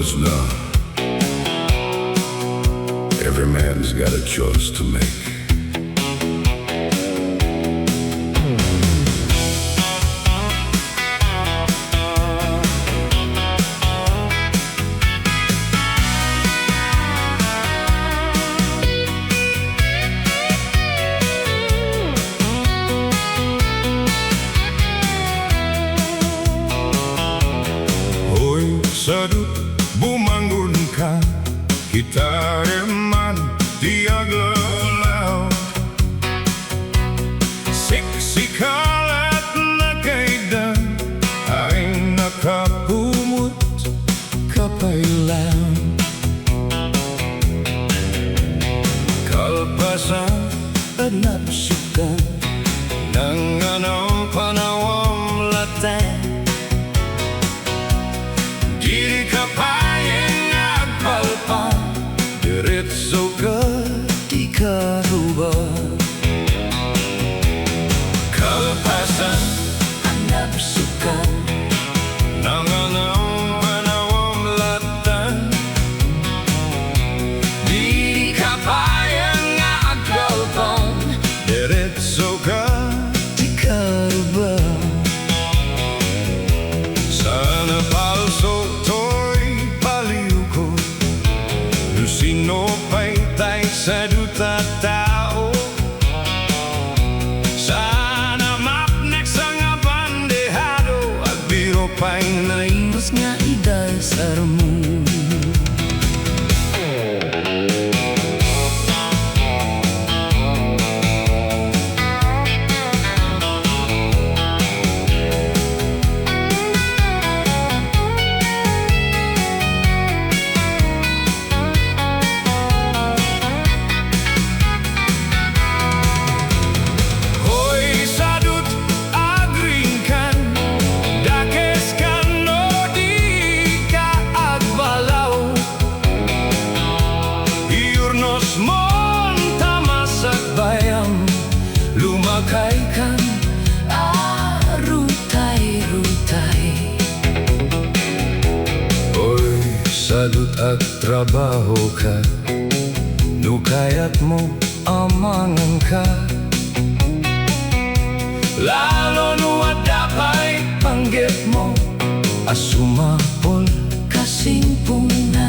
knows now. Every man's got a choice to make. Hoy sadut, bumangon ka, kita reman tiag lalaw. Siksikalat na kaidan ay nakapumut kapailan. Kalpasan at napsukan ng anong panawang latan. Diri kapayang agpalpan, diretso ka di karubang. Kalpasan ang napsukan ng anong panawang latan. Diri kapayang agpalpan, diretso ka di karubang. Sana palso to'y paliw ko, sino pa'y tay sadut at tao. Sana mapnek sa nga bandehado, at biro pa'y naimas nga iday sa ramon. Lumakay kan rutay-rutay. Oy, sadut at trabaho ka, nukayat mo amangan ka. Lalo nuwad dapay panggit mo, asumapol kasing punay.